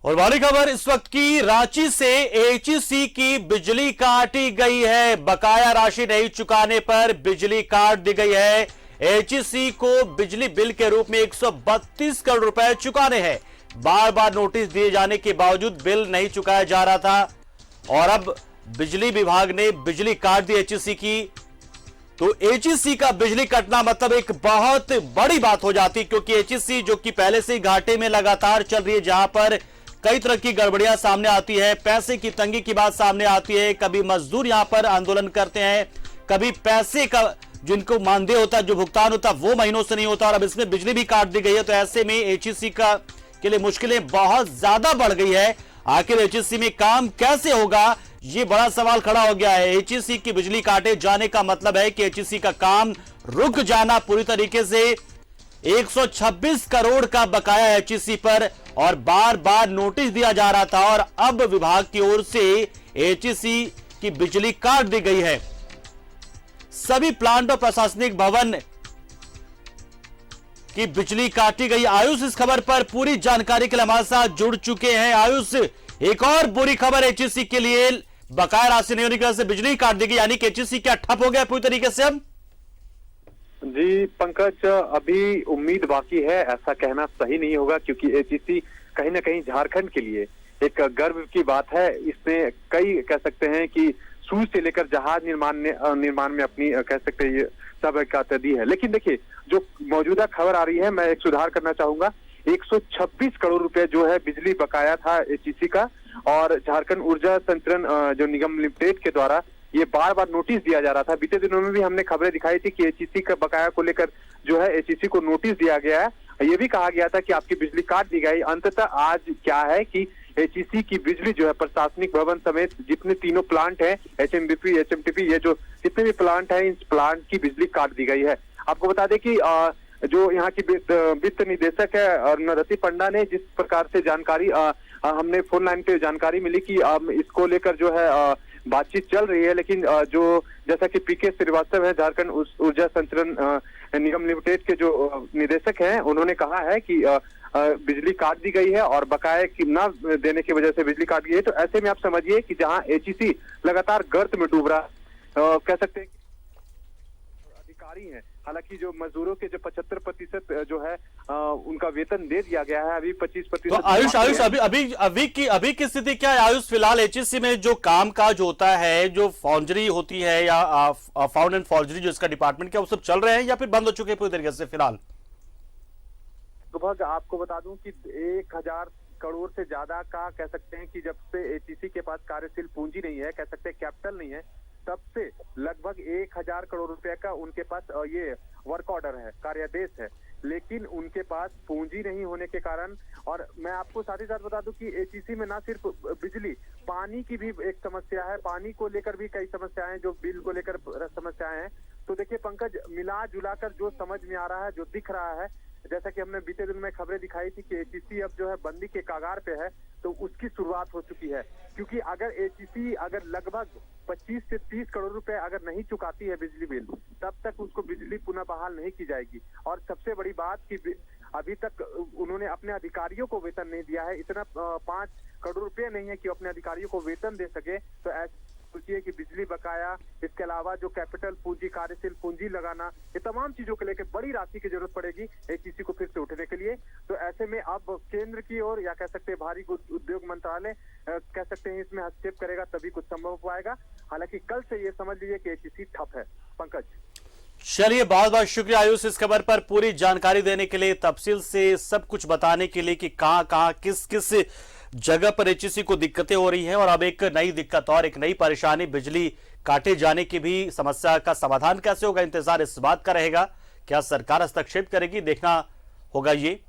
और बड़ी खबर इस वक्त की, रांची से एचईसी की बिजली काटी गई है। बकाया राशि नहीं चुकाने पर बिजली काट दी गई है। एचईसी को बिजली बिल के रूप में 132 करोड़ रुपए चुकाने हैं। बार बार नोटिस दिए जाने के बावजूद बिल नहीं चुकाया जा रहा था और अब बिजली विभाग ने बिजली काट दी एचईसी की। तो एचईसी का बिजली कटना मतलब एक बहुत बड़ी बात हो जाती, क्योंकि एचईसी जो कि पहले से ही घाटे में लगातार चल रही है, जहां पर कई तरह की गड़बड़ियां सामने आती है, पैसे की तंगी की बात सामने आती है। कभी मजदूर यहां पर आंदोलन करते हैं, कभी पैसे का जिनको मानदेय होता है, जो भुगतान होता है, वो महीनों से नहीं होता, और अब इसमें बिजली भी काट दी गई है। तो ऐसे में एचईसी का के लिए मुश्किलें बहुत ज्यादा बढ़ गई है। आखिर एचईसी में काम कैसे होगा, ये बड़ा सवाल खड़ा हो गया है। एचईसी की बिजली काटे जाने का मतलब है कि एचईसी का काम रुक जाना पूरी तरीके से। 126 करोड़ का बकाया एचईसी पर और बार बार नोटिस दिया जा रहा था, और अब विभाग की ओर से एचईसी की बिजली काट दी गई है। सभी प्लांट और प्रशासनिक भवन की बिजली काटी गई। आयुष इस खबर पर पूरी जानकारी के लिए हमारे साथ जुड़ चुके हैं। आयुष, एक और बुरी खबर एचईसी के लिए, बकाया राशि नहीं होने की वजह से बिजली काट दी गई, यानी कि एचईसी क्या ठप हो गया पूरी तरीके से अब? जी पंकज, अभी उम्मीद बाकी है, ऐसा कहना सही नहीं होगा, क्योंकि एचईसी कहीं ना कहीं झारखंड के लिए एक गर्व की बात है। इसने कई कह सकते हैं कि सूच से लेकर जहाज निर्माण में अपनी कह सकते हैं सब दी है। लेकिन देखिए, जो मौजूदा खबर आ रही है, मैं एक सुधार करना चाहूंगा। 126 करोड़ रुपए जो है बिजली बकाया था एचईसी का, और झारखंड ऊर्जा संचरण जो निगम लिमिटेड के द्वारा ये बार बार नोटिस दिया जा रहा था। बीते दिनों में भी हमने खबरें दिखाई थी कि एचईसी का बकाया को लेकर जो है एचईसी को नोटिस दिया गया है। ये भी कहा गया था कि आपकी बिजली काट दी गई। अंततः आज क्या है कि एचईसी की बिजली जो है प्रशासनिक भवन समेत जितने तीनों प्लांट हैं, एचएमबीपी, एचएमटीपी, ये जो जितने भी प्लांट हैं, इस प्लांट की बिजली काट दी गई है। आपको बता दें कि जो यहाँ की वित्त निदेशक है अरुणधति पंडा ने जिस प्रकार से जानकारी हमने फोन लाइन पे जानकारी मिली कि इसको लेकर जो है बातचीत चल रही है, लेकिन जो जैसा कि पीके श्रीवास्तव है, झारखंड ऊर्जा संचरण निगम लिमिटेड के जो निदेशक हैं, उन्होंने कहा है कि बिजली काट दी गई है और बकाया की न देने की वजह से बिजली काट गई है। तो ऐसे में आप समझिए कि जहां एचईसी लगातार गर्त में डूब रहा, कह सकते हैं अधिकारी हैं। हालांकि जो मजदूरों के जो 75% जो है उनका वेतन दे दिया गया है, अभी 25%। तो आयुष अभी की स्थिति क्या है आयुष? फिलहाल एचईसी में जो काम काज होता है, जो फॉर्जरी होती है या फाउंड एंड फॉर्जरी जो इसका डिपार्टमेंट, क्या वो सब चल रहे हैं या फिर बंद हो चुके हैं पूरी तरीके से फिलहाल? लगभग आपको बता दूं कि 1000 करोड़ से ज्यादा का कह सकते हैं कि जब से एचईसी के पास कार्यशील पूंजी नहीं है, कह सकते हैं कैपिटल नहीं है, तब से लगभग 1000 करोड़ रुपए का उनके पास ये वर्क ऑर्डर है, कार्यादेश है, लेकिन उनके पास पूंजी नहीं होने के कारण। और मैं आपको साथ ही साथ बता दूं कि एचईसी में ना सिर्फ बिजली, पानी की भी एक समस्या है, पानी को लेकर भी कई समस्याएं हैं, जो बिल को लेकर समस्याएं हैं। तो देखिए पंकज, मिला जुलाकर जो समझ में आ रहा है, जो दिख रहा है, जैसा कि हमने बीते दिन में खबरें दिखाई थी कि एचईसी अब जो है बंदी के कगार पे है, तो उसकी शुरुआत हो चुकी है। क्योंकि अगर एचईसी अगर लगभग 25 से 30 करोड़ रुपए अगर नहीं चुकाती है बिजली बिल, तब तक उसको बिजली पुनः बहाल नहीं की जाएगी। और सबसे बड़ी बात कि अभी तक उन्होंने अपने अधिकारियों को वेतन नहीं दिया है। इतना 5 करोड़ रुपए नहीं है कि अपने अधिकारियों को वेतन दे सके। तो ऐसे सोचिए कि बिजली बकाया, इसके अलावा जो कैपिटल पूंजी, कार्यशील पूंजी लगाना, ये तमाम चीजों को लेकर बड़ी राशि की जरूरत पड़ेगी एचईसी को फिर से उठने के लिए। तो ऐसे में अब केंद्र की ओर या कह सकते हैं भारी उद्योग मंत्रालय कह सकते हैं इसमें हस्तक्षेप करेगा, तभी कुछ संभव हो पाएगा। हालांकि कल से ये समझ लीजिए कि एचईसी ठप है। पंकज, चलिए, बहुत बहुत शुक्रिया आयुष इस खबर पर पूरी जानकारी देने के लिए, तफसील से सब कुछ बताने के लिए कि कहां किस किस जगह पर एचईसी को दिक्कतें हो रही हैं। और अब एक नई दिक्कत और एक नई परेशानी, बिजली काटे जाने की भी समस्या का समाधान कैसे होगा, इंतजार इस बात का रहेगा। क्या सरकार हस्तक्षेप करेगी, देखना होगा ये।